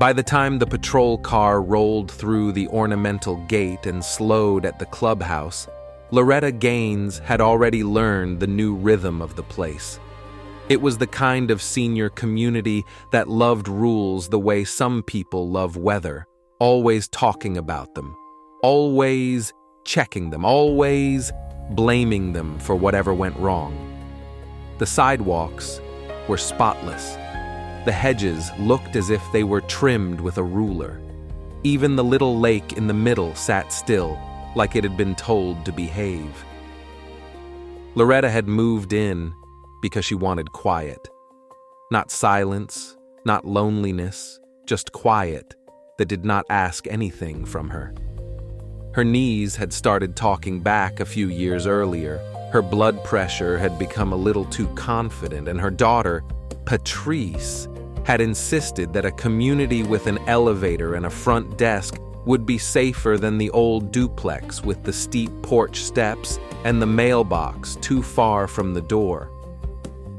By the time the patrol car rolled through the ornamental gate and slowed at the clubhouse, Loretta Gaines had already learned the new rhythm of the place. It was the kind of senior community that loved rules the way some people love weather, always talking about them, always checking them, always blaming them for whatever went wrong. The sidewalks were spotless. The hedges looked as if they were trimmed with a ruler. Even the little lake in the middle sat still, like it had been told to behave. Loretta had moved in because she wanted quiet. Not silence, not loneliness, just quiet that did not ask anything from her. Her knees had started talking back a few years earlier. Her blood pressure had become a little too confident, and her daughter, Patrice, had insisted that a community with an elevator and a front desk would be safer than the old duplex with the steep porch steps and the mailbox too far from the door.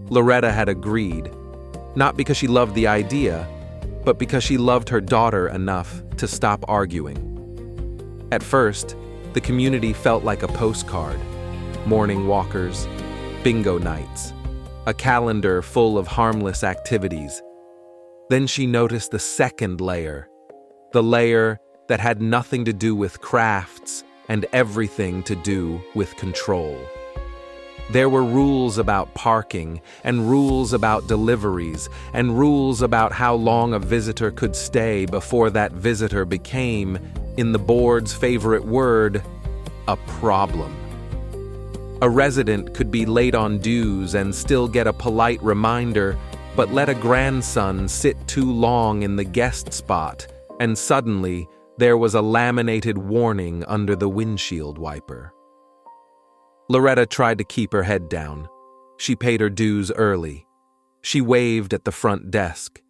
Loretta had agreed, not because she loved the idea, but because she loved her daughter enough to stop arguing. At first, the community felt like a postcard: morning walkers, bingo nights, a calendar full of harmless activities. Then she noticed the second layer, the layer that had nothing to do with crafts and everything to do with control. There were rules about parking, and rules about deliveries, and rules about how long a visitor could stay before that visitor became, in the board's favorite word, a problem. A resident could be late on dues and still get a polite reminder, but let a grandson sit too long in the guest spot, and suddenly there was a laminated warning under the windshield wiper. Loretta tried to keep her head down. She paid her dues early. She waved at the front desk.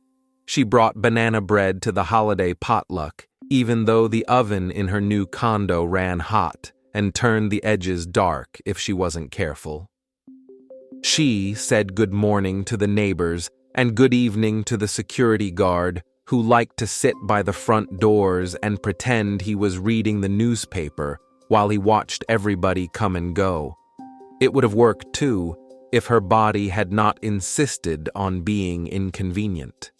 She brought banana bread to the holiday potluck, even though the oven in her new condo ran hot and turned the edges dark if she wasn't careful. She said good morning to the neighbors and good evening to the security guard who liked to sit by the front doors and pretend he was reading the newspaper while he watched everybody come and go. It would have worked, too, if her body had not insisted on being inconvenient.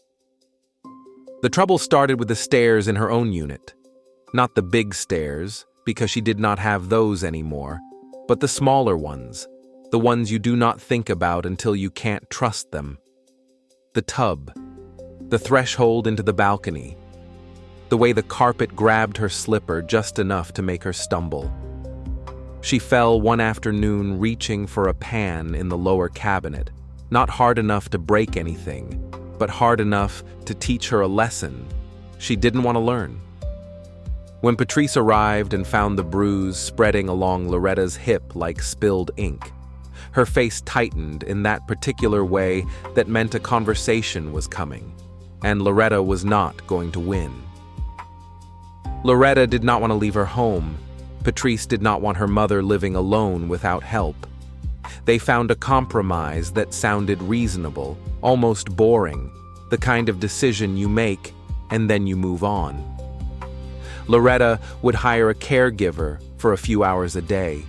The trouble started with the stairs in her own unit. Not the big stairs, because she did not have those anymore, but the smaller ones, the ones you do not think about until you can't trust them. The tub, the threshold into the balcony, the way the carpet grabbed her slipper just enough to make her stumble. She fell one afternoon reaching for a pan in the lower cabinet, not hard enough to break anything, but hard enough to teach her a lesson she didn't want to learn. When Patrice arrived and found the bruise spreading along Loretta's hip like spilled ink, her face tightened in that particular way that meant a conversation was coming, and Loretta was not going to win. Loretta did not want to leave her home. Patrice did not want her mother living alone without help. They found a compromise that sounded reasonable, almost boring, the kind of decision you make and then you move on. Loretta would hire a caregiver for a few hours a day,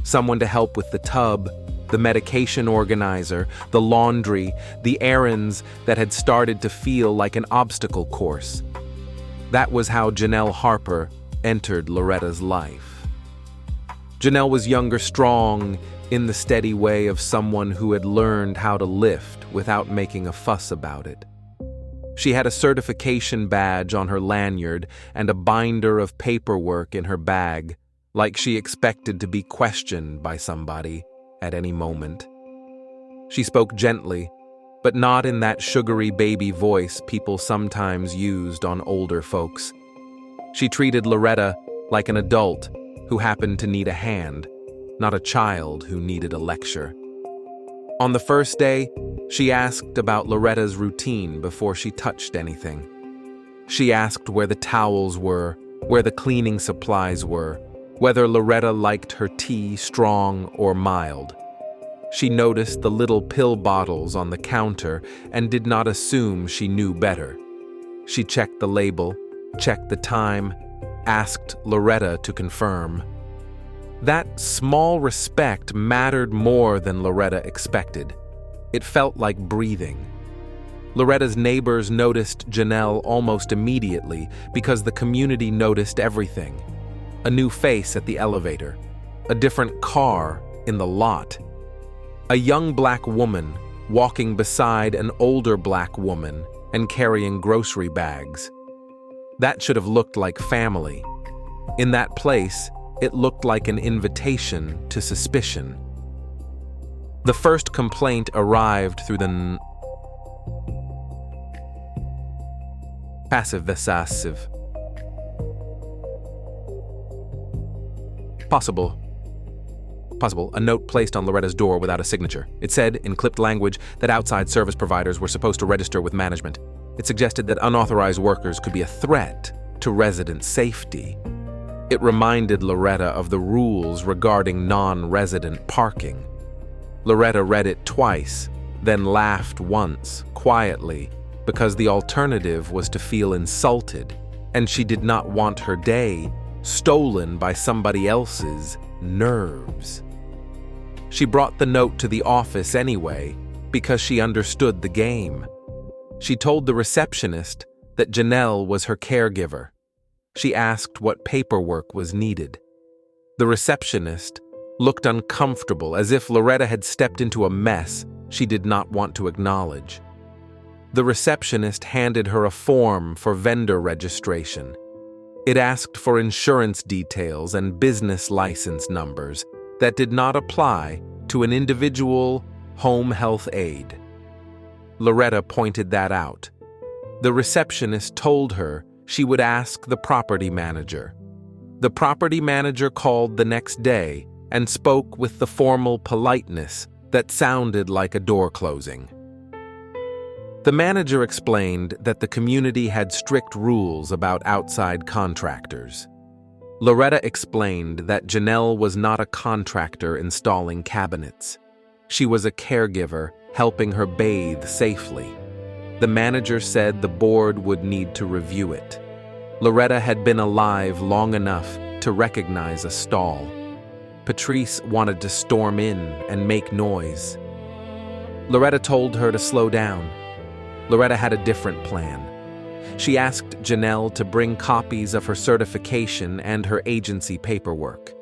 someone to help with the tub, the medication organizer, the laundry, the errands that had started to feel like an obstacle course. That was how Janelle Harper entered Loretta's life. Janelle was younger, strong, in the steady way of someone who had learned how to lift without making a fuss about it. She had a certification badge on her lanyard and a binder of paperwork in her bag, like she expected to be questioned by somebody at any moment. She spoke gently, but not in that sugary baby voice people sometimes used on older folks. She treated Loretta like an adult who happened to need a hand, not a child who needed a lecture. On the first day, she asked about Loretta's routine before she touched anything. She asked where the towels were, where the cleaning supplies were, whether Loretta liked her tea strong or mild. She noticed the little pill bottles on the counter and did not assume she knew better. She checked the label, checked the time, asked Loretta to confirm. That small respect mattered more than Loretta expected. It felt like breathing. Loretta's neighbors noticed Janelle almost immediately because the community noticed everything. A new face at the elevator, a different car in the lot, a young black woman walking beside an older black woman and carrying grocery bags. That should have looked like family. In that place, it looked like an invitation to suspicion. The first complaint arrived through the passive-aggressive. Possible. A note placed on Loretta's door without a signature. It said, in clipped language, that outside service providers were supposed to register with management. It suggested that unauthorized workers could be a threat to resident safety. It reminded Loretta of the rules regarding non-resident parking. Loretta read it twice, then laughed once, quietly, because the alternative was to feel insulted, and she did not want her day stolen by somebody else's nerves. She brought the note to the office anyway, because she understood the game. She told the receptionist that Janelle was her caregiver. She asked what paperwork was needed. The receptionist looked uncomfortable, as if Loretta had stepped into a mess she did not want to acknowledge. The receptionist handed her a form for vendor registration. It asked for insurance details and business license numbers that did not apply to an individual home health aide. Loretta pointed that out. The receptionist told her she would ask the property manager. The property manager called the next day and spoke with the formal politeness that sounded like a door closing. The manager explained that the community had strict rules about outside contractors. Loretta explained that Janelle was not a contractor installing cabinets. She was a caregiver helping her bathe safely. The manager said the board would need to review it. Loretta had been alive long enough to recognize a stall. Patrice wanted to storm in and make noise. Loretta told her to slow down. Loretta had a different plan. She asked Janelle to bring copies of her certification and her agency paperwork.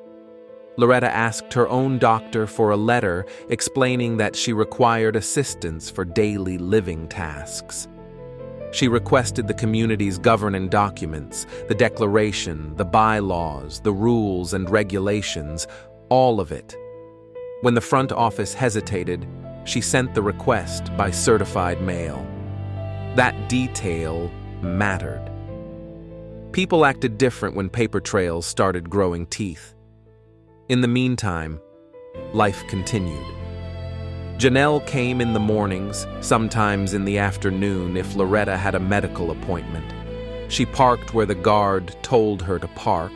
Loretta asked her own doctor for a letter explaining that she required assistance for daily living tasks. She requested the community's governing documents, the declaration, the bylaws, the rules and regulations, all of it. When the front office hesitated, she sent the request by certified mail. That detail mattered. People acted different when paper trails started growing teeth. In the meantime, life continued. Janelle came in the mornings, sometimes in the afternoon if Loretta had a medical appointment. She parked where the guard told her to park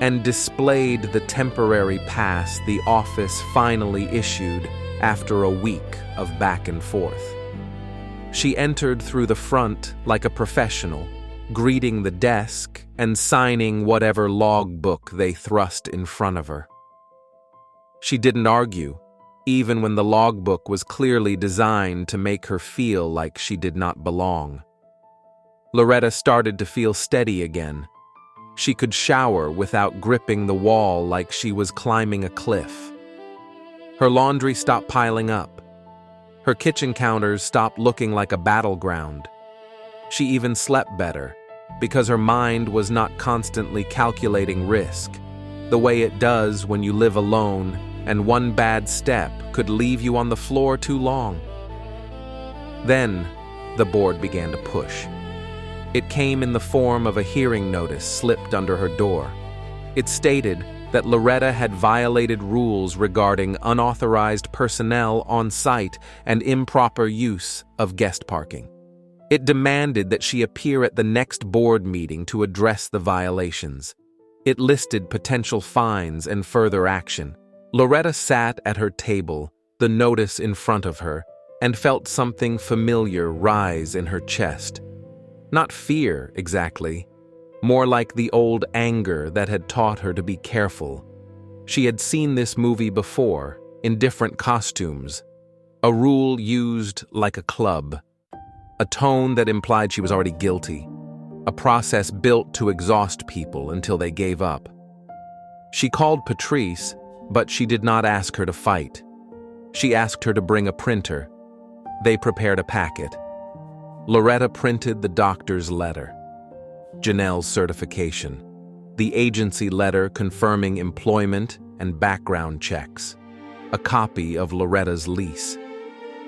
and displayed the temporary pass the office finally issued after a week of back and forth. She entered through the front like a professional, greeting the desk and signing whatever logbook they thrust in front of her. She didn't argue, even when the logbook was clearly designed to make her feel like she did not belong. Loretta started to feel steady again. She could shower without gripping the wall like she was climbing a cliff. Her laundry stopped piling up. Her kitchen counters stopped looking like a battleground. She even slept better, because her mind was not constantly calculating risk, the way it does when you live alone and one bad step could leave you on the floor too long. Then, the board began to push. It came in the form of a hearing notice slipped under her door. It stated that Loretta had violated rules regarding unauthorized personnel on site and improper use of guest parking. It demanded that she appear at the next board meeting to address the violations. It listed potential fines and further action. Loretta sat at her table, the notice in front of her, and felt something familiar rise in her chest. Not fear, exactly. More like the old anger that had taught her to be careful. She had seen this movie before, in different costumes. A rule used like a club. A tone that implied she was already guilty. A process built to exhaust people until they gave up. She called Patrice, but she did not ask her to fight. She asked her to bring a printer. They prepared a packet. Loretta printed the doctor's letter. Janelle's certification. The agency letter confirming employment and background checks. A copy of Loretta's lease.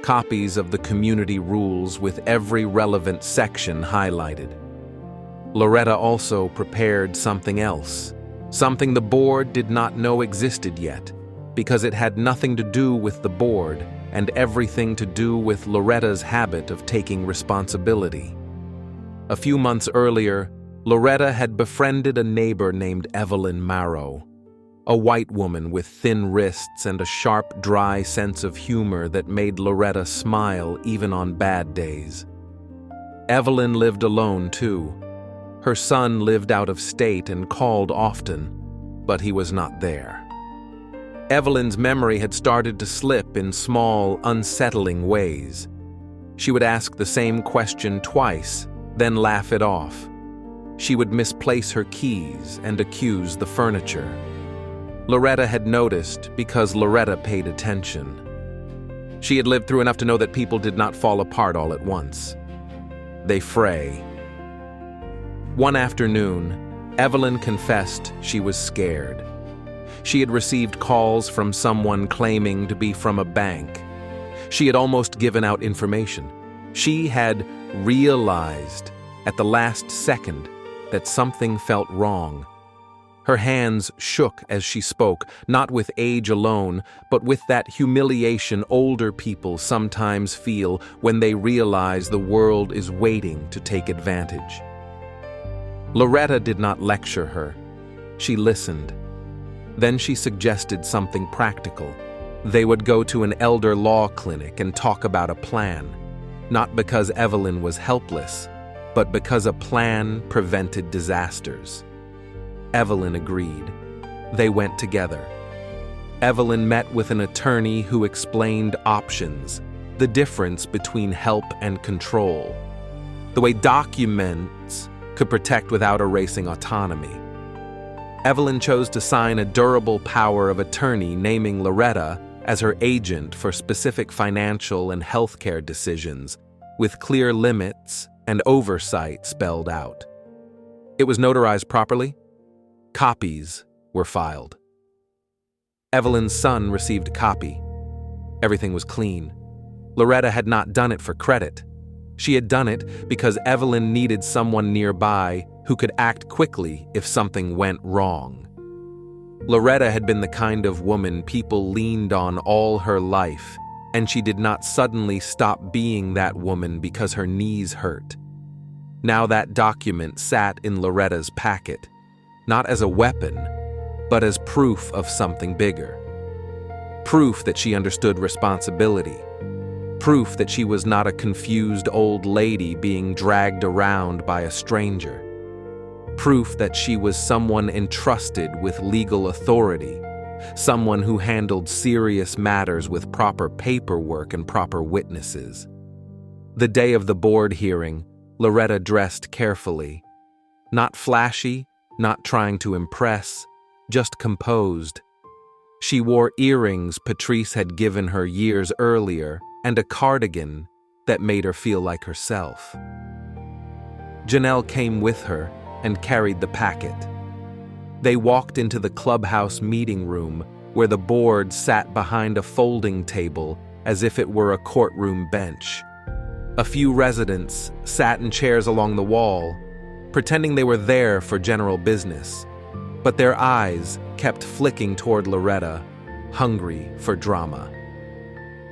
Copies of the community rules with every relevant section highlighted. Loretta also prepared something else, something the board did not know existed yet, because it had nothing to do with the board and everything to do with Loretta's habit of taking responsibility. A few months earlier, Loretta had befriended a neighbor named Evelyn Marrow, a white woman with thin wrists and a sharp, dry sense of humor that made Loretta smile even on bad days. Evelyn lived alone, too. Her son lived out of state and called often, but he was not there. Evelyn's memory had started to slip in small, unsettling ways. She would ask the same question twice, then laugh it off. She would misplace her keys and accuse the furniture. Loretta had noticed because Loretta paid attention. She had lived through enough to know that people did not fall apart all at once. They fray. One afternoon, Evelyn confessed she was scared. She had received calls from someone claiming to be from a bank. She had almost given out information. She had realized at the last second that something felt wrong. Her hands shook as she spoke, not with age alone, but with that humiliation older people sometimes feel when they realize the world is waiting to take advantage. Loretta did not lecture her. She listened. Then she suggested something practical. They would go to an elder law clinic and talk about a plan, not because Evelyn was helpless, but because a plan prevented disasters. Evelyn agreed. They went together. Evelyn met with an attorney who explained options, the difference between help and control, the way documents could protect without erasing autonomy. Evelyn chose to sign a durable power of attorney naming Loretta as her agent for specific financial and healthcare decisions, with clear limits and oversight spelled out. It was notarized properly. Copies were filed. Evelyn's son received a copy. Everything was clean. Loretta had not done it for credit. She had done it because Evelyn needed someone nearby who could act quickly if something went wrong. Loretta had been the kind of woman people leaned on all her life, and she did not suddenly stop being that woman because her knees hurt. Now that document sat in Loretta's packet, not as a weapon, but as proof of something bigger. Proof that she understood responsibility. Proof that she was not a confused old lady being dragged around by a stranger. Proof that she was someone entrusted with legal authority, someone who handled serious matters with proper paperwork and proper witnesses. The day of the board hearing, Loretta dressed carefully. Not flashy, not trying to impress, just composed. She wore earrings Patrice had given her years earlier and a cardigan that made her feel like herself. Janelle came with her and carried the packet. They walked into the clubhouse meeting room where the board sat behind a folding table as if it were a courtroom bench. A few residents sat in chairs along the wall, pretending they were there for general business, but their eyes kept flicking toward Loretta, hungry for drama.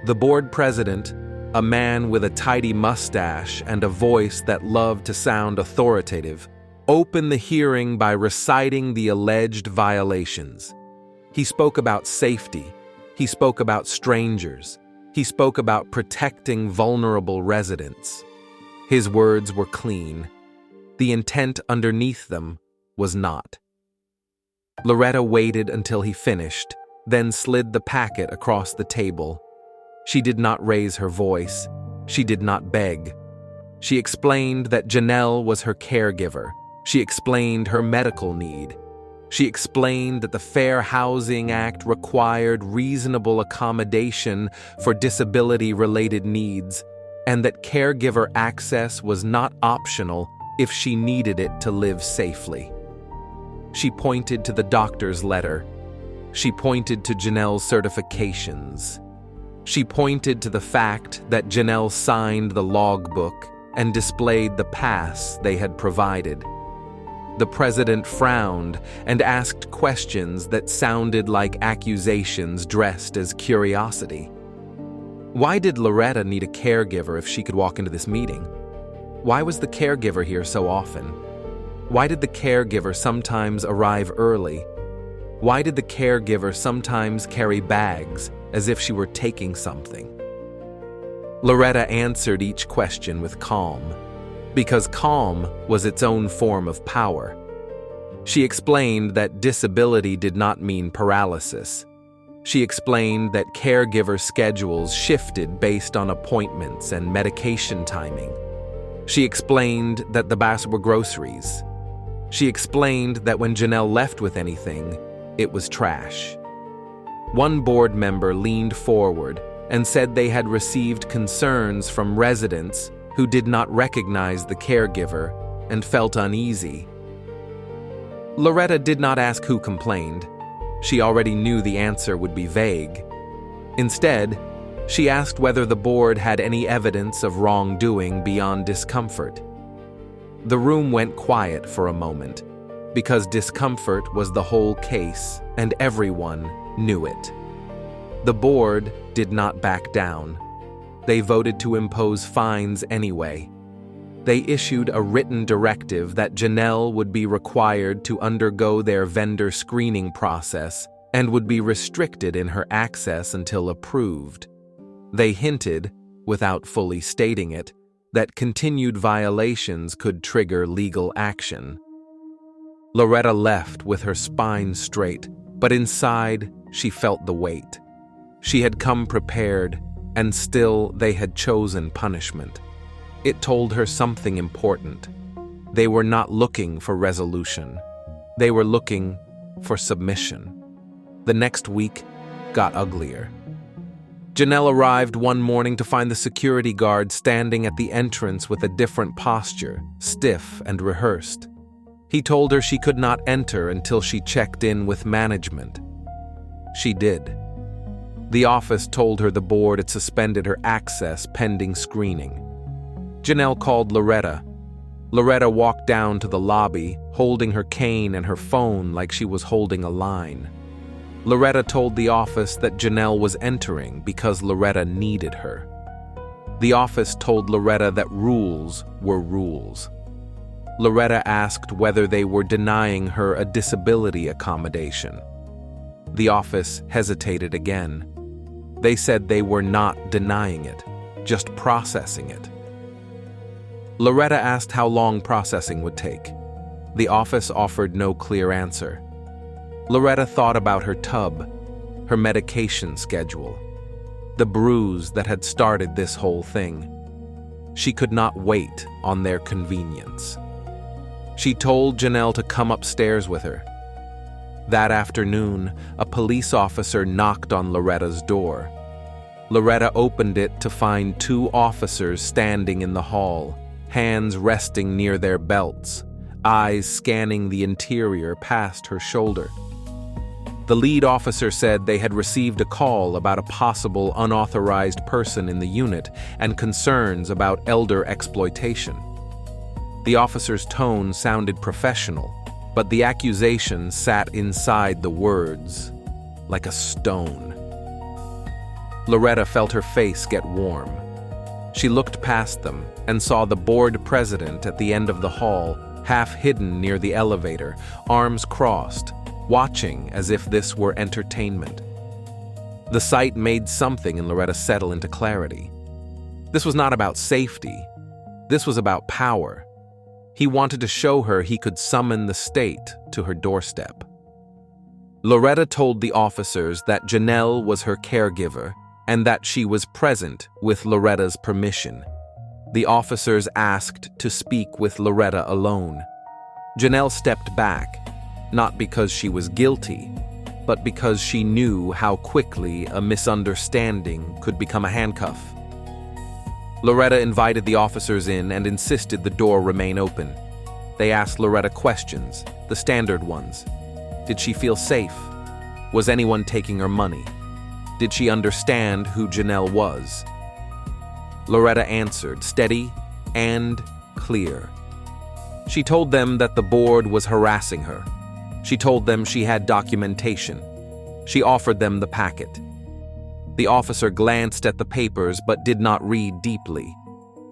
The board president, a man with a tidy mustache and a voice that loved to sound authoritative, opened the hearing by reciting the alleged violations. He spoke about safety. He spoke about strangers. He spoke about protecting vulnerable residents. His words were clean, The intent underneath them was not. Loretta waited until he finished, then slid the packet across the table. She did not raise her voice. She did not beg. She explained that Janelle was her caregiver. She explained her medical need. She explained that the Fair Housing Act required reasonable accommodation for disability-related needs, and that caregiver access was not optional if she needed it to live safely. She pointed to the doctor's letter. She pointed to Janelle's certifications. She pointed to the fact that Janelle signed the logbook and displayed the pass they had provided. The president frowned and asked questions that sounded like accusations dressed as curiosity. Why did Loretta need a caregiver if she could walk into this meeting? Why was the caregiver here so often? Why did the caregiver sometimes arrive early? Why did the caregiver sometimes carry bags as if she were taking something? Loretta answered each question with calm, because calm was its own form of power. She explained that disability did not mean paralysis. She explained that caregiver schedules shifted based on appointments and medication timing. She explained that the bags were groceries. She explained that when Janelle left with anything, it was trash. One board member leaned forward and said they had received concerns from residents who did not recognize the caregiver and felt uneasy. Loretta did not ask who complained. She already knew the answer would be vague. Instead, she asked whether the board had any evidence of wrongdoing beyond discomfort. The room went quiet for a moment, because discomfort was the whole case and everyone knew it. The board did not back down. They voted to impose fines anyway. They issued a written directive that Janelle would be required to undergo their vendor screening process and would be restricted in her access until approved. They hinted, without fully stating it, that continued violations could trigger legal action. Loretta left with her spine straight, but inside she felt the weight. She had come prepared, and still they had chosen punishment. It told her something important. They were not looking for resolution. They were looking for submission. The next week got uglier. Janelle arrived one morning to find the security guard standing at the entrance with a different posture, stiff and rehearsed. He told her she could not enter until she checked in with management. She did. The office told her the board had suspended her access pending screening. Janelle called Loretta. Loretta walked down to the lobby, holding her cane and her phone like she was holding a line. Loretta told the office that Janelle was entering because Loretta needed her. The office told Loretta that rules were rules. Loretta asked whether they were denying her a disability accommodation. The office hesitated again. They said they were not denying it, just processing it. Loretta asked how long processing would take. The office offered no clear answer. Loretta thought about her tub, her medication schedule, the bruise that had started this whole thing. She could not wait on their convenience. She told Janelle to come upstairs with her. That afternoon, a police officer knocked on Loretta's door. Loretta opened it to find two officers standing in the hall, hands resting near their belts, eyes scanning the interior past her shoulder. The lead officer said they had received a call about a possible unauthorized person in the unit and concerns about elder exploitation. The officer's tone sounded professional, but the accusation sat inside the words, like a stone. Loretta felt her face get warm. She looked past them and saw the board president at the end of the hall, half hidden near the elevator, arms crossed, watching as if this were entertainment. The sight made something in Loretta settle into clarity. This was not about safety. This was about power. He wanted to show her he could summon the state to her doorstep. Loretta told the officers that Janelle was her caregiver and that she was present with Loretta's permission. The officers asked to speak with Loretta alone. Janelle stepped back, not because she was guilty, but because she knew how quickly a misunderstanding could become a handcuff. Loretta invited the officers in and insisted the door remain open. They asked Loretta questions, the standard ones. Did she feel safe? Was anyone taking her money? Did she understand who Janelle was? Loretta answered, steady and clear. She told them that the board was harassing her. She told them she had documentation. She offered them the packet. The officer glanced at the papers but did not read deeply.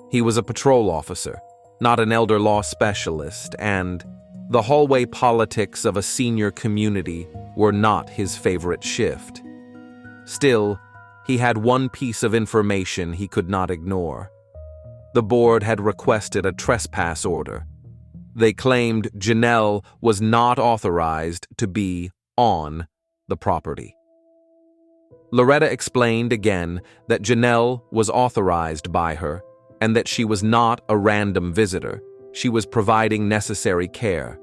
He was a patrol officer, not an elder law specialist, and the hallway politics of a senior community were not his favorite shift. Still, he had one piece of information he could not ignore. The board had requested a trespass order. They claimed Janelle was not authorized to be on the property. Loretta explained again that Janelle was authorized by her and that she was not a random visitor. She was providing necessary care.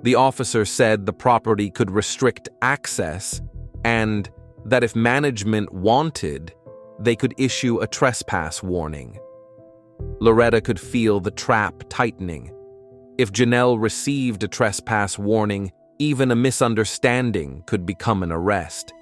The officer said the property could restrict access and that if management wanted, they could issue a trespass warning. Loretta could feel the trap tightening. If Janelle received a trespass warning, even a misunderstanding could become an arrest.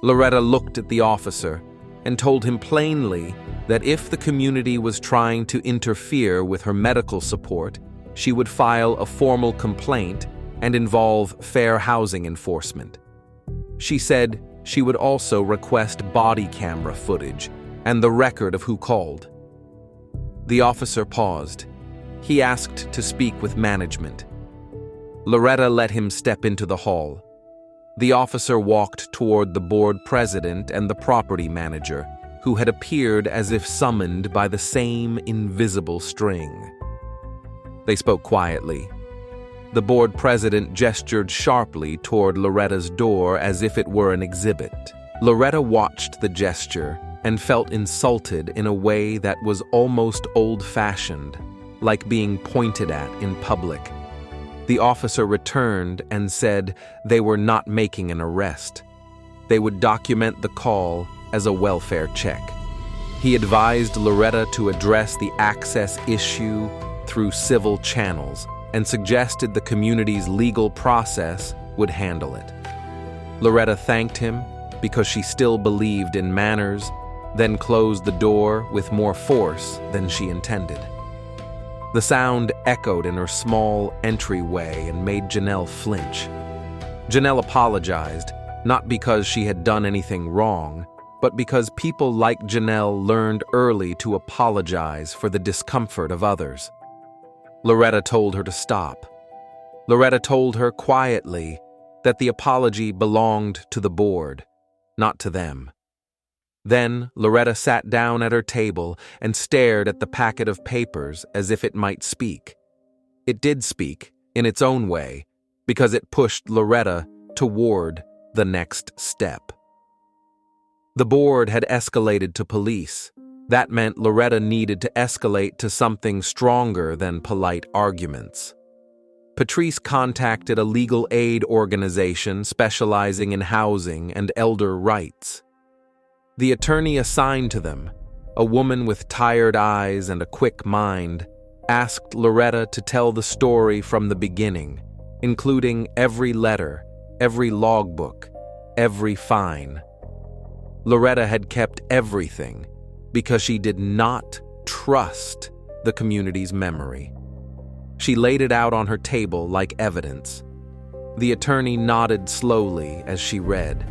Loretta looked at the officer and told him plainly that if the community was trying to interfere with her medical support, she would file a formal complaint and involve fair housing enforcement. She said she would also request body camera footage and the record of who called. The officer paused. He asked to speak with management. Loretta let him step into the hall. The officer walked toward the board president and the property manager, who had appeared as if summoned by the same invisible string. They spoke quietly. The board president gestured sharply toward Loretta's door as if it were an exhibit. Loretta watched the gesture and felt insulted in a way that was almost old-fashioned, like being pointed at in public. The officer returned and said they were not making an arrest. They would document the call as a welfare check. He advised Loretta to address the access issue through civil channels and suggested the community's legal process would handle it. Loretta thanked him because she still believed in manners, then closed the door with more force than she intended. The sound echoed in her small entryway and made Janelle flinch. Janelle apologized, not because she had done anything wrong, but because people like Janelle learned early to apologize for the discomfort of others. Loretta told her to stop. Loretta told her quietly that the apology belonged to the board, not to them. Then Loretta sat down at her table and stared at the packet of papers as if it might speak. It did speak, in its own way, because it pushed Loretta toward the next step. The board had escalated to police. That meant Loretta needed to escalate to something stronger than polite arguments. Patrice contacted a legal aid organization specializing in housing and elder rights. The attorney assigned to them, a woman with tired eyes and a quick mind, asked Loretta to tell the story from the beginning, including every letter, every logbook, every fine. Loretta had kept everything because she did not trust the community's memory. She laid it out on her table like evidence. The attorney nodded slowly as she read.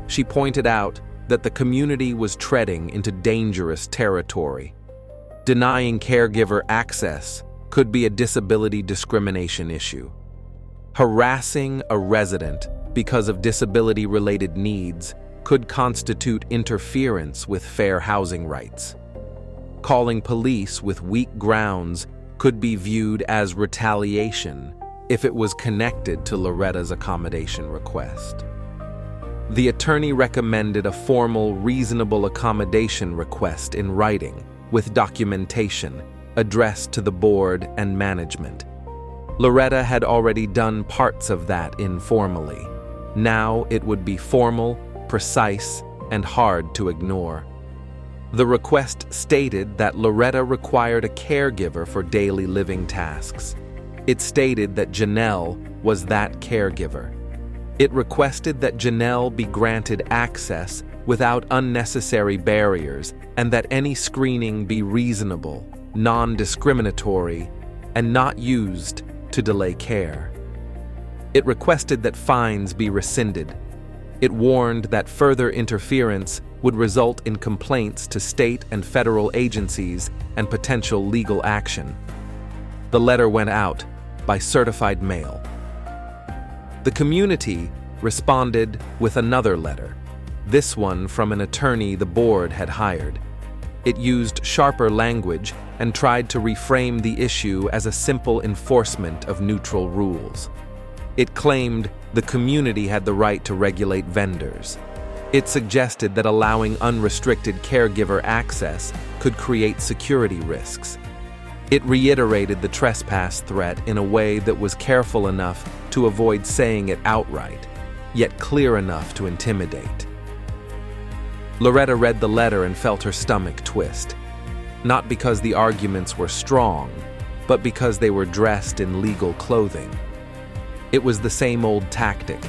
She pointed out that the community was treading into dangerous territory. Denying caregiver access could be a disability discrimination issue. Harassing a resident because of disability-related needs could constitute interference with fair housing rights. Calling police with weak grounds could be viewed as retaliation if it was connected to Loretta's accommodation request. The attorney recommended a formal, reasonable accommodation request in writing, with documentation, addressed to the board and management. Loretta had already done parts of that informally. Now it would be formal, precise, and hard to ignore. The request stated that Loretta required a caregiver for daily living tasks. It stated that Janelle was that caregiver. It requested that Janelle be granted access without unnecessary barriers and that any screening be reasonable, non-discriminatory, and not used to delay care. It requested that fines be rescinded. It warned that further interference would result in complaints to state and federal agencies and potential legal action. The letter went out by certified mail. The community responded with another letter, this one from an attorney the board had hired. It used sharper language and tried to reframe the issue as a simple enforcement of neutral rules. It claimed the community had the right to regulate vendors. It suggested that allowing unrestricted caregiver access could create security risks. It reiterated the trespass threat in a way that was careful enough to avoid saying it outright, yet clear enough to intimidate. Loretta read the letter and felt her stomach twist, not because the arguments were strong, but because they were dressed in legal clothing. It was the same old tactic: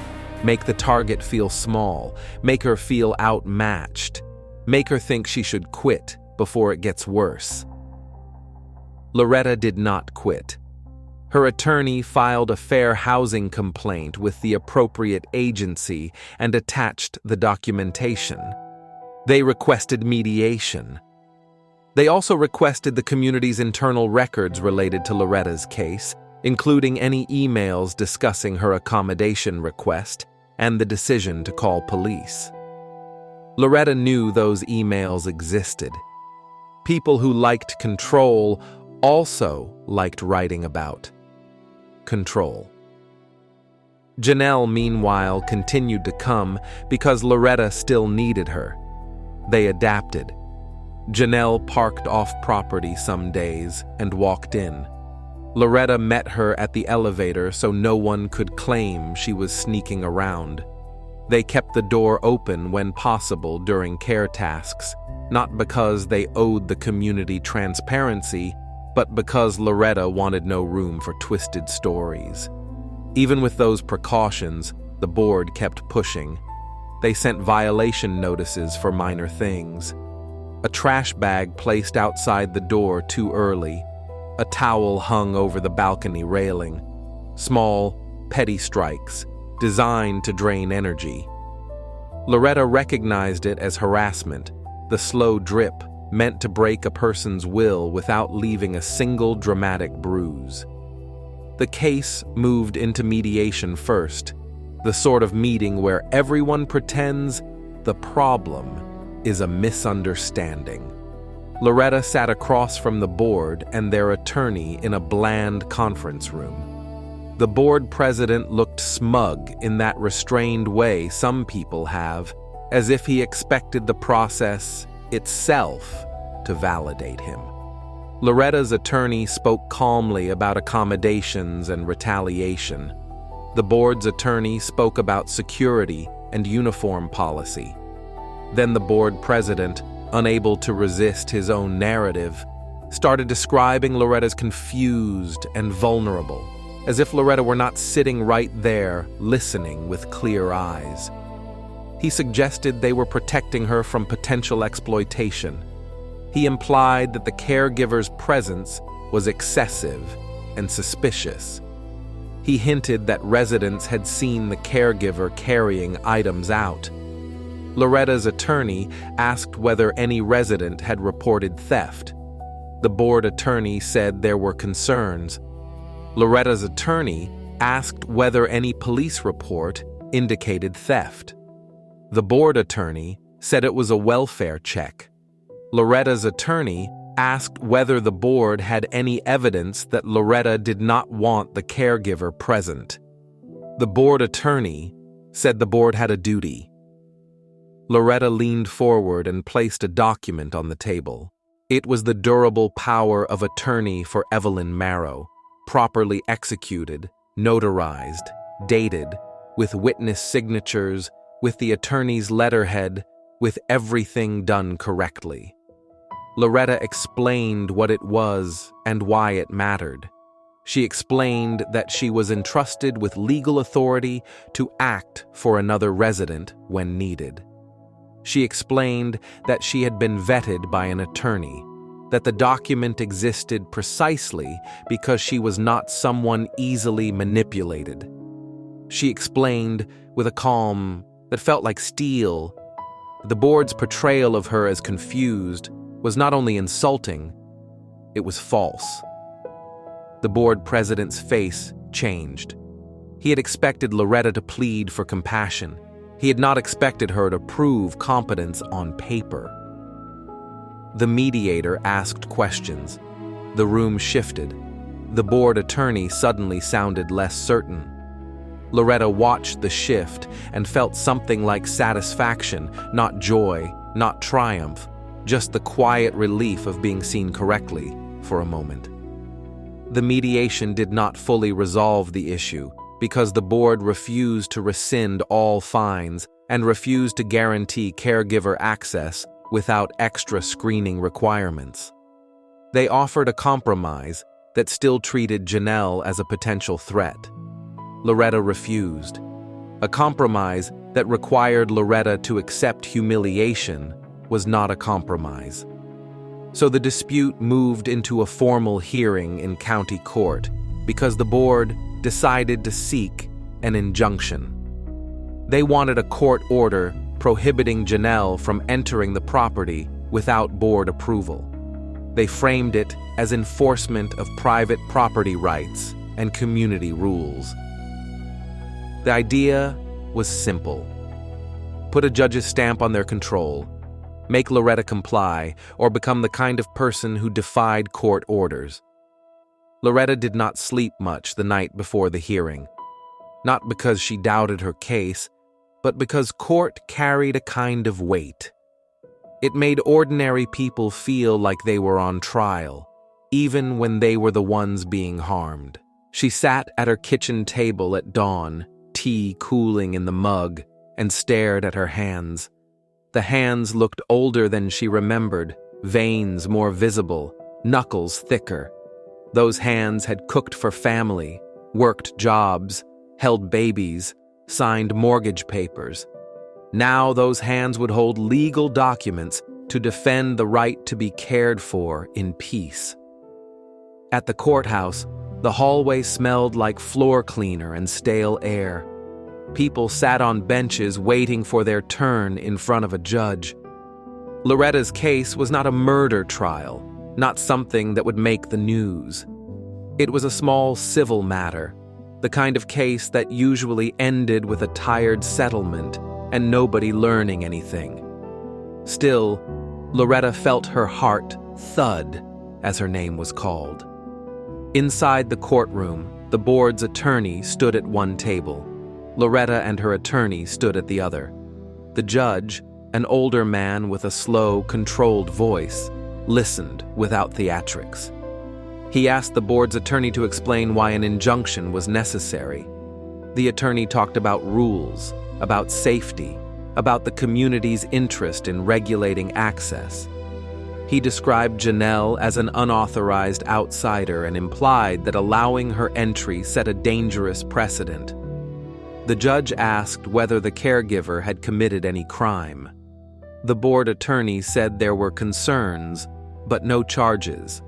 make the target feel small, make her feel outmatched, make her think she should quit before it gets worse. Loretta did not quit. Her attorney filed a fair housing complaint with the appropriate agency and attached the documentation. They requested mediation. They also requested the community's internal records related to Loretta's case, including any emails discussing her accommodation request and the decision to call police. Loretta knew those emails existed. People who liked control also liked writing about control. Janelle, meanwhile, continued to come because Loretta still needed her. They adapted. Janelle parked off-property some days and walked in. Loretta met her at the elevator so no one could claim she was sneaking around. They kept the door open when possible during care tasks, not because they owed the community transparency, but because Loretta wanted no room for twisted stories. Even with those precautions, the board kept pushing. They sent violation notices for minor things. A trash bag placed outside the door too early. A towel hung over the balcony railing. Small, petty strikes, designed to drain energy. Loretta recognized it as harassment, the slow drip meant to break a person's will without leaving a single dramatic bruise. The case moved into mediation first, the sort of meeting where everyone pretends the problem is a misunderstanding. Loretta sat across from the board and their attorney in a bland conference room. The board president looked smug in that restrained way some people have, as if he expected the process itself to validate him. Loretta's attorney spoke calmly about accommodations and retaliation. The board's attorney spoke about security and uniform policy. Then the board president, unable to resist his own narrative, started describing Loretta's confused and vulnerable, as if Loretta were not sitting right there, listening with clear eyes. He suggested they were protecting her from potential exploitation. He implied that the caregiver's presence was excessive and suspicious. He hinted that residents had seen the caregiver carrying items out. Loretta's attorney asked whether any resident had reported theft. The board attorney said there were concerns. Loretta's attorney asked whether any police report indicated theft. The board attorney said it was a welfare check. Loretta's attorney asked whether the board had any evidence that Loretta did not want the caregiver present. The board attorney said the board had a duty. Loretta leaned forward and placed a document on the table. It was the durable power of attorney for Evelyn Marrow, properly executed, notarized, dated, with witness signatures, with the attorney's letterhead, with everything done correctly. Loretta explained what it was and why it mattered. She explained that she was entrusted with legal authority to act for another resident when needed. She explained that she had been vetted by an attorney, that the document existed precisely because she was not someone easily manipulated. She explained with a calm that felt like steel. The board's portrayal of her as confused was not only insulting, it was false. The board president's face changed. He had expected Loretta to plead for compassion. He had not expected her to prove competence on paper. The mediator asked questions. The room shifted. The board attorney suddenly sounded less certain. Loretta watched the shift and felt something like satisfaction, not joy, not triumph, just the quiet relief of being seen correctly for a moment. The mediation did not fully resolve the issue because the board refused to rescind all fines and refused to guarantee caregiver access without extra screening requirements. They offered a compromise that still treated Janelle as a potential threat. Loretta refused. A compromise that required Loretta to accept humiliation was not a compromise. So the dispute moved into a formal hearing in county court because the board decided to seek an injunction. They wanted a court order prohibiting Janelle from entering the property without board approval. They framed it as enforcement of private property rights and community rules. The idea was simple. Put a judge's stamp on their control, make Loretta comply, or become the kind of person who defied court orders. Loretta did not sleep much the night before the hearing, not because she doubted her case, but because court carried a kind of weight. It made ordinary people feel like they were on trial, even when they were the ones being harmed. She sat at her kitchen table at dawn, tea cooling in the mug, and stared at her hands. The hands looked older than she remembered, veins more visible, knuckles thicker. Those hands had cooked for family, worked jobs, held babies, signed mortgage papers. Now those hands would hold legal documents to defend the right to be cared for in peace. At the courthouse, the hallway smelled like floor cleaner and stale air. People sat on benches waiting for their turn in front of a judge. Loretta's case was not a murder trial, not something that would make the news. It was a small civil matter, the kind of case that usually ended with a tired settlement and nobody learning anything. Still, Loretta felt her heart thud as her name was called. Inside the courtroom, the board's attorney stood at one table. Loretta and her attorney stood at the other. The judge, an older man with a slow, controlled voice, listened without theatrics. He asked the board's attorney to explain why an injunction was necessary. The attorney talked about rules, about safety, about the community's interest in regulating access. He described Janelle as an unauthorized outsider and implied that allowing her entry set a dangerous precedent. The judge asked whether the caregiver had committed any crime. The board attorney said there were concerns, but no charges.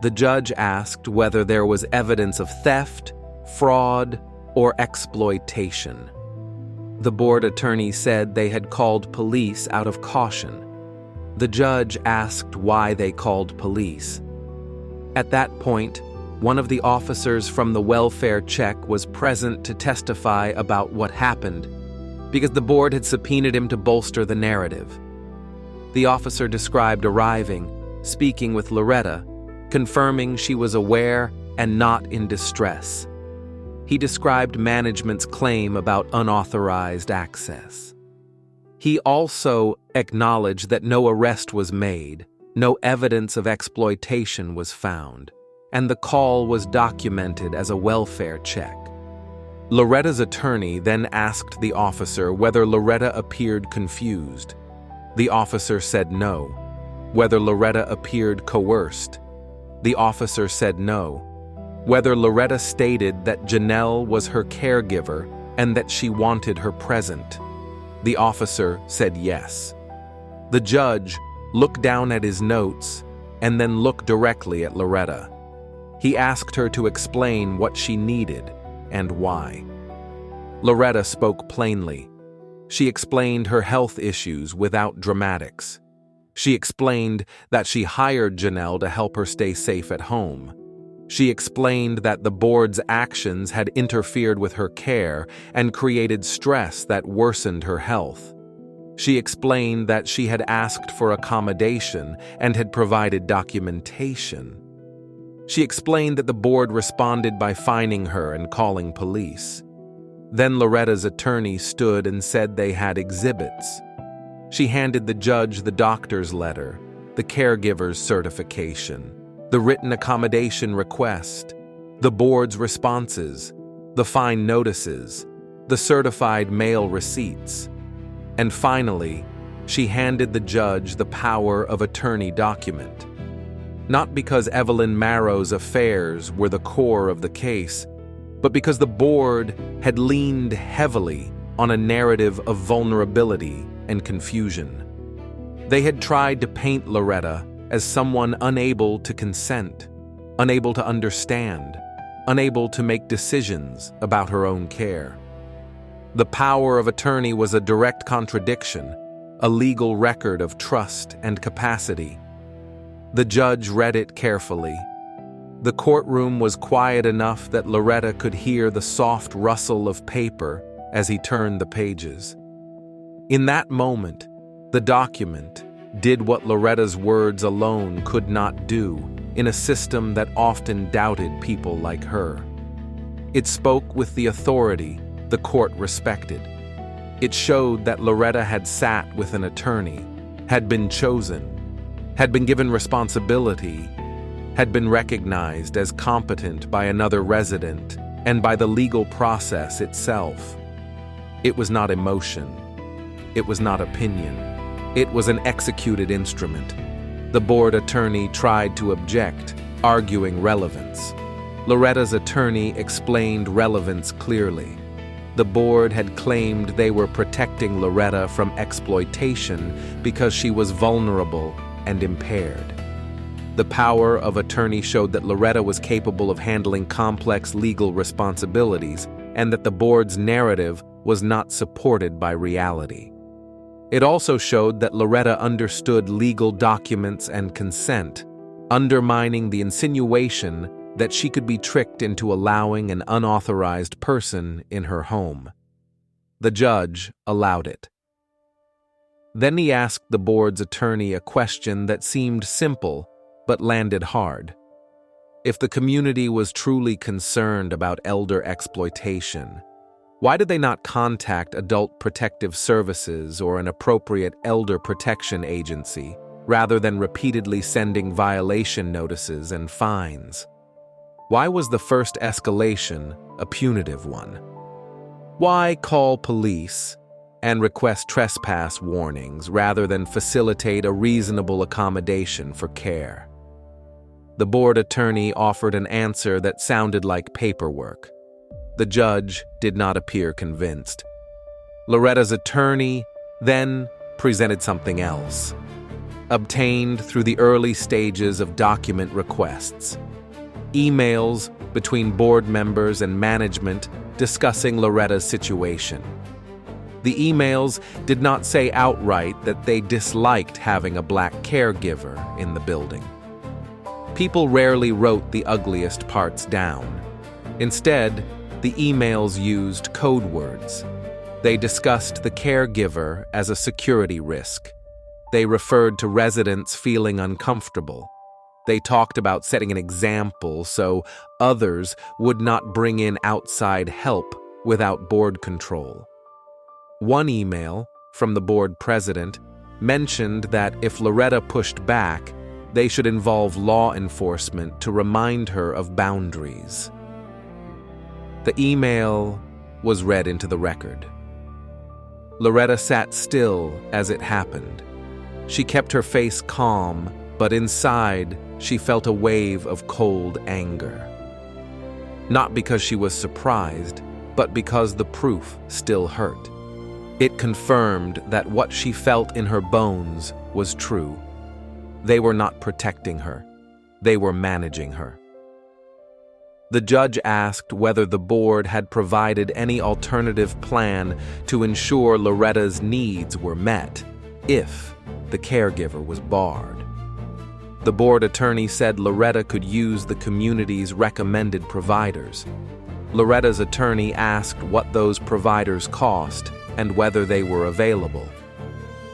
The judge asked whether there was evidence of theft, fraud, or exploitation. The board attorney said they had called police out of caution. The judge asked why they called police. At that point, one of the officers from the welfare check was present to testify about what happened, because the board had subpoenaed him to bolster the narrative. The officer described arriving, speaking with Loretta, confirming she was aware and not in distress. He described management's claim about unauthorized access. He also acknowledged that no arrest was made, no evidence of exploitation was found, and the call was documented as a welfare check. Loretta's attorney then asked the officer whether Loretta appeared confused. The officer said no. Whether Loretta appeared coerced. The officer said no. Whether Loretta stated that Janelle was her caregiver and that she wanted her present. The officer said yes. The judge looked down at his notes and then looked directly at Loretta. He asked her to explain what she needed and why. Loretta spoke plainly. She explained her health issues without dramatics. She explained that she hired Janelle to help her stay safe at home. She explained that the board's actions had interfered with her care and created stress that worsened her health. She explained that she had asked for accommodation and had provided documentation. She explained that the board responded by fining her and calling police. Then Loretta's attorney stood and said they had exhibits. She handed the judge the doctor's letter, the caregiver's certification, the written accommodation request, the board's responses, the fine notices, the certified mail receipts. And finally, she handed the judge the power of attorney document. Not because Evelyn Marrow's affairs were the core of the case, but because the board had leaned heavily on a narrative of vulnerability and confusion. They had tried to paint Loretta as someone unable to consent, unable to understand, unable to make decisions about her own care. The power of attorney was a direct contradiction, a legal record of trust and capacity. The judge read it carefully. The courtroom was quiet enough that Loretta could hear the soft rustle of paper as he turned the pages. In that moment, the document did what Loretta's words alone could not do in a system that often doubted people like her. It spoke with the authority the court respected. It showed that Loretta had sat with an attorney, had been chosen, had been given responsibility, had been recognized as competent by another resident and by the legal process itself. It was not emotion. It was not opinion. It was an executed instrument. The board attorney tried to object, arguing relevance. Loretta's attorney explained relevance clearly. The board had claimed they were protecting Loretta from exploitation because she was vulnerable and impaired. The power of attorney showed that Loretta was capable of handling complex legal responsibilities and that the board's narrative was not supported by reality. It also showed that Loretta understood legal documents and consent, undermining the insinuation that she could be tricked into allowing an unauthorized person in her home. The judge allowed it. Then he asked the board's attorney a question that seemed simple but landed hard. If the community was truly concerned about elder exploitation, why did they not contact Adult Protective Services or an appropriate elder protection agency rather than repeatedly sending violation notices and fines? Why was the first escalation a punitive one? Why call police and request trespass warnings rather than facilitate a reasonable accommodation for care? The board attorney offered an answer that sounded like paperwork. The judge did not appear convinced. Loretta's attorney then presented something else, obtained through the early stages of document requests. Emails between board members and management discussing Loretta's situation. The emails did not say outright that they disliked having a black caregiver in the building. People rarely wrote the ugliest parts down. Instead, the emails used code words. They discussed the caregiver as a security risk. They referred to residents feeling uncomfortable. They talked about setting an example so others would not bring in outside help without board control. One email from the board president mentioned that if Loretta pushed back, they should involve law enforcement to remind her of boundaries. The email was read into the record. Loretta sat still as it happened. She kept her face calm, but inside she felt a wave of cold anger. Not because she was surprised, but because the proof still hurt. It confirmed that what she felt in her bones was true. They were not protecting her. They were managing her. The judge asked whether the board had provided any alternative plan to ensure Loretta's needs were met if the caregiver was barred. The board attorney said Loretta could use the community's recommended providers. Loretta's attorney asked what those providers cost and whether they were available.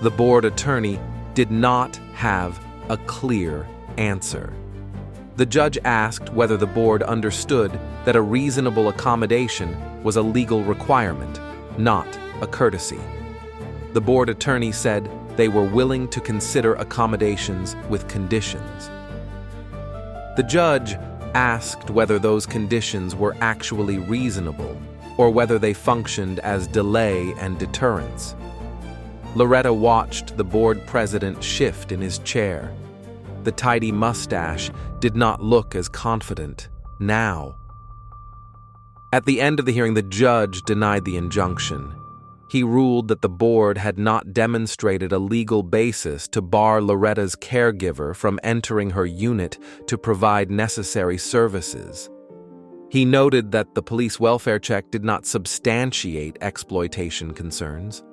The board attorney did not have a clear answer. The judge asked whether the board understood that a reasonable accommodation was a legal requirement, not a courtesy. The board attorney said they were willing to consider accommodations with conditions. The judge asked whether those conditions were actually reasonable or whether they functioned as delay and deterrence. Loretta watched the board president shift in his chair. The tidy mustache did not look as confident now. At the end of the hearing, the judge denied the injunction. He ruled that the board had not demonstrated a legal basis to bar Loretta's caregiver from entering her unit to provide necessary services. He noted that the police welfare check did not substantiate exploitation concerns.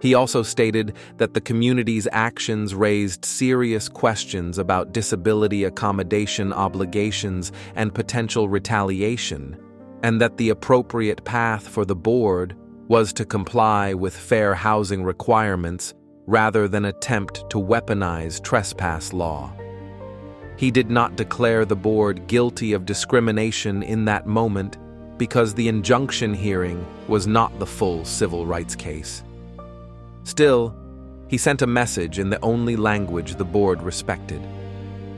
He also stated that the community's actions raised serious questions about disability accommodation obligations and potential retaliation, and that the appropriate path for the board was to comply with fair housing requirements rather than attempt to weaponize trespass law. He did not declare the board guilty of discrimination in that moment because the injunction hearing was not the full civil rights case. Still, he sent a message in the only language the board respected.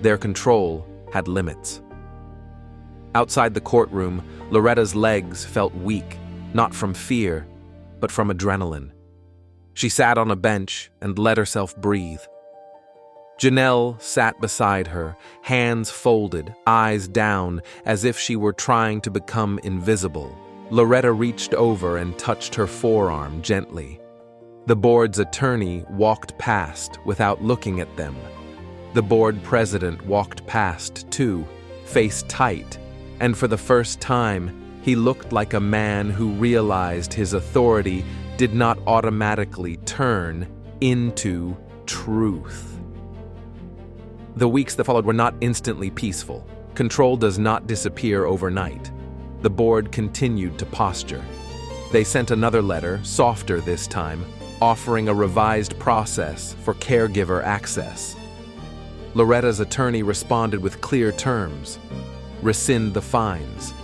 Their control had limits. Outside the courtroom, Loretta's legs felt weak, not from fear, but from adrenaline. She sat on a bench and let herself breathe. Janelle sat beside her, hands folded, eyes down, as if she were trying to become invisible. Loretta reached over and touched her forearm gently. The board's attorney walked past without looking at them. The board president walked past too, face tight, and for the first time, he looked like a man who realized his authority did not automatically turn into truth. The weeks that followed were not instantly peaceful. Control does not disappear overnight. The board continued to posture. They sent another letter, softer this time, offering a revised process for caregiver access. Loretta's attorney responded with clear terms: rescind the fines,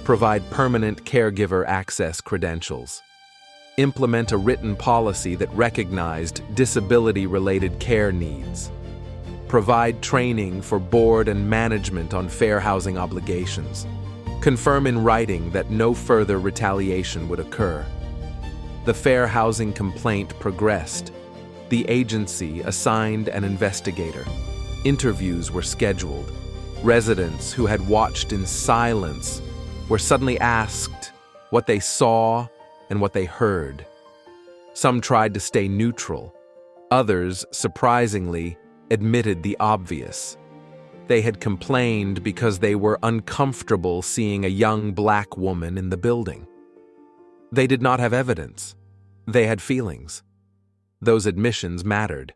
provide permanent caregiver access credentials, implement a written policy that recognized disability-related care needs, provide training for board and management on fair housing obligations, confirm in writing that no further retaliation would occur. The fair housing complaint progressed. The agency assigned an investigator. Interviews were scheduled. Residents who had watched in silence were suddenly asked what they saw and what they heard. Some tried to stay neutral. Others, surprisingly, admitted the obvious. They had complained because they were uncomfortable seeing a young black woman in the building. They did not have evidence. They had feelings. Those admissions mattered.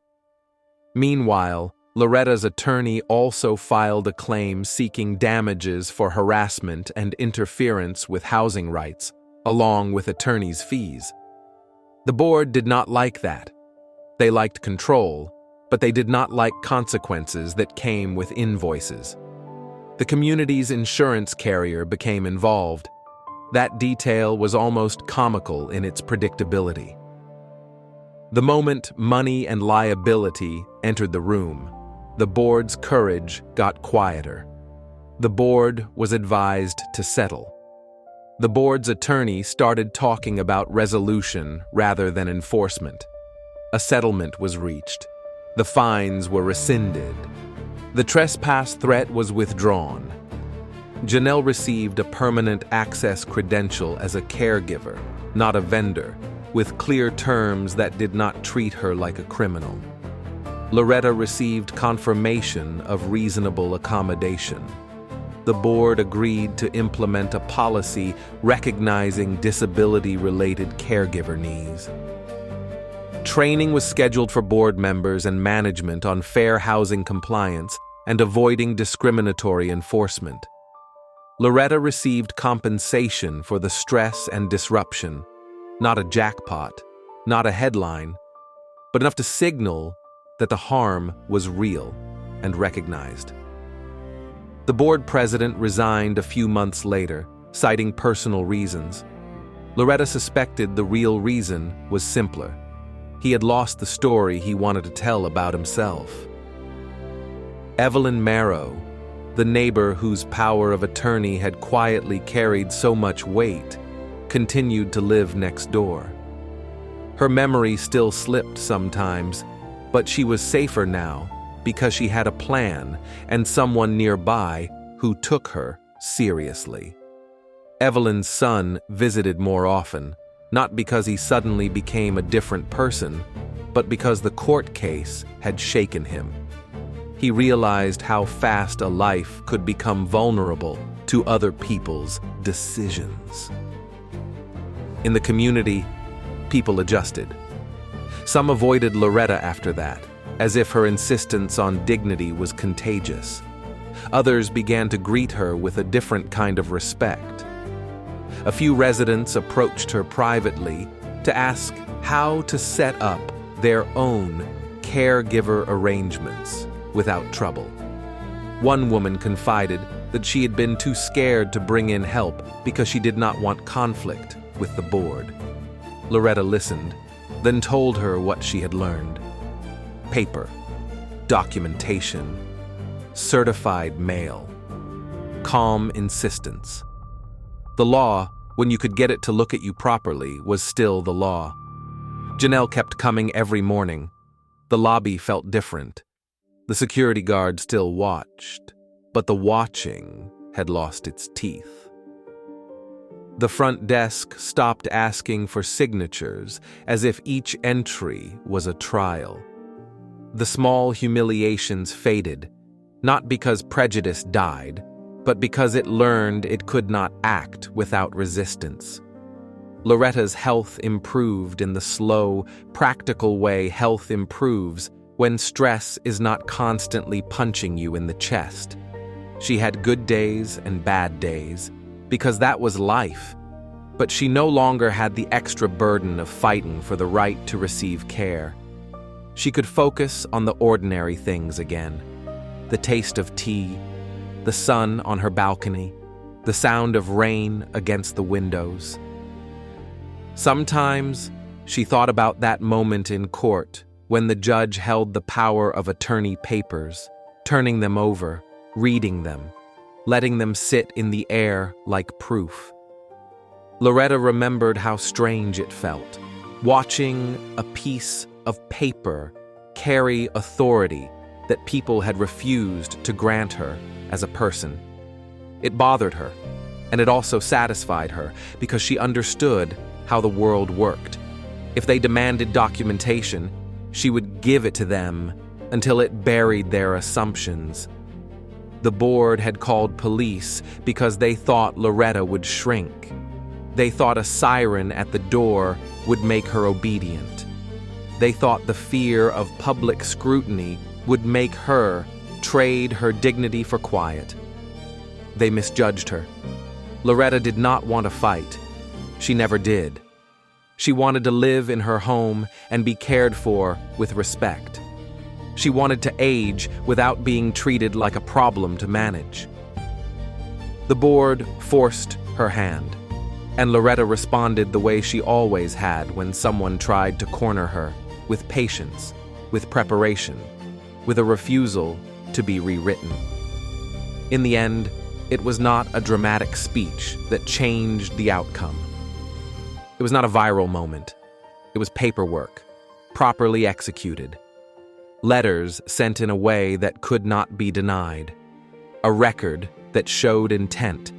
Meanwhile, Loretta's attorney also filed a claim seeking damages for harassment and interference with housing rights, along with attorney's fees. The board did not like that. They liked control, but they did not like consequences that came with invoices. The community's insurance carrier became involved. That detail was almost comical in its predictability. The moment money and liability entered the room, the board's courage got quieter. The board was advised to settle. The board's attorney started talking about resolution rather than enforcement. A settlement was reached. The fines were rescinded. The trespass threat was withdrawn. Janelle received a permanent access credential as a caregiver, not a vendor, with clear terms that did not treat her like a criminal. Loretta received confirmation of reasonable accommodation. The board agreed to implement a policy recognizing disability-related caregiver needs. Training was scheduled for board members and management on fair housing compliance and avoiding discriminatory enforcement. Loretta received compensation for the stress and disruption, not a jackpot, not a headline, but enough to signal that the harm was real and recognized. The board president resigned a few months later, citing personal reasons. Loretta suspected the real reason was simpler. He had lost the story he wanted to tell about himself. Evelyn Marrow, the neighbor whose power of attorney had quietly carried so much weight, continued to live next door. Her memory still slipped sometimes, but she was safer now because she had a plan and someone nearby who took her seriously. Evelyn's son visited more often, not because he suddenly became a different person, but because the court case had shaken him. He realized how fast a life could become vulnerable to other people's decisions. In the community, people adjusted. Some avoided Loretta after that, as if her insistence on dignity was contagious. Others began to greet her with a different kind of respect. A few residents approached her privately to ask how to set up their own caregiver arrangements without trouble. One woman confided that she had been too scared to bring in help because she did not want conflict with the board. Loretta listened, then told her what she had learned. Paper, documentation, certified mail, calm insistence. The law, when you could get it to look at you properly, was still the law. Janelle kept coming every morning. The lobby felt different. The security guard still watched, but the watching had lost its teeth. The front desk stopped asking for signatures as if each entry was a trial. The small humiliations faded, not because prejudice died, but because it learned it could not act without resistance. Loretta's health improved in the slow, practical way health improves when stress is not constantly punching you in the chest. She had good days and bad days, because that was life, but she no longer had the extra burden of fighting for the right to receive care. She could focus on the ordinary things again: the taste of tea, the sun on her balcony, the sound of rain against the windows. Sometimes she thought about that moment in court when the judge held the power of attorney papers, turning them over, reading them, letting them sit in the air like proof. Loretta remembered how strange it felt, watching a piece of paper carry authority that people had refused to grant her as a person. It bothered her, and it also satisfied her because she understood how the world worked. If they demanded documentation, she would give it to them until it buried their assumptions. The board had called police because they thought Loretta would shrink. They thought a siren at the door would make her obedient. They thought the fear of public scrutiny would make her trade her dignity for quiet. They misjudged her. Loretta did not want to fight. She never did. She wanted to live in her home and be cared for with respect. She wanted to age without being treated like a problem to manage. The board forced her hand, and Loretta responded the way she always had when someone tried to corner her, with patience, with preparation, with a refusal to be rewritten. In the end, it was not a dramatic speech that changed the outcome. It was not a viral moment. It was paperwork, properly executed. Letters sent in a way that could not be denied. A record that showed intent.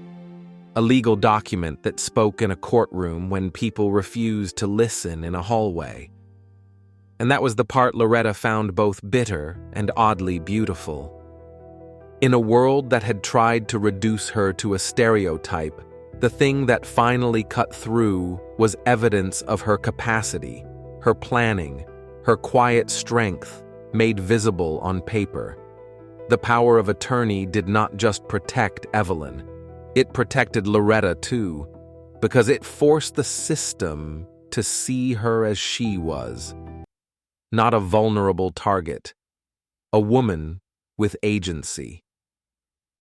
A legal document that spoke in a courtroom when people refused to listen in a hallway. And that was the part Loretta found both bitter and oddly beautiful. In a world that had tried to reduce her to a stereotype, the thing that finally cut through was evidence of her capacity, her planning, her quiet strength made visible on paper. The power of attorney did not just protect Evelyn. It protected Loretta too, because it forced the system to see her as she was. Not a vulnerable target, a woman with agency.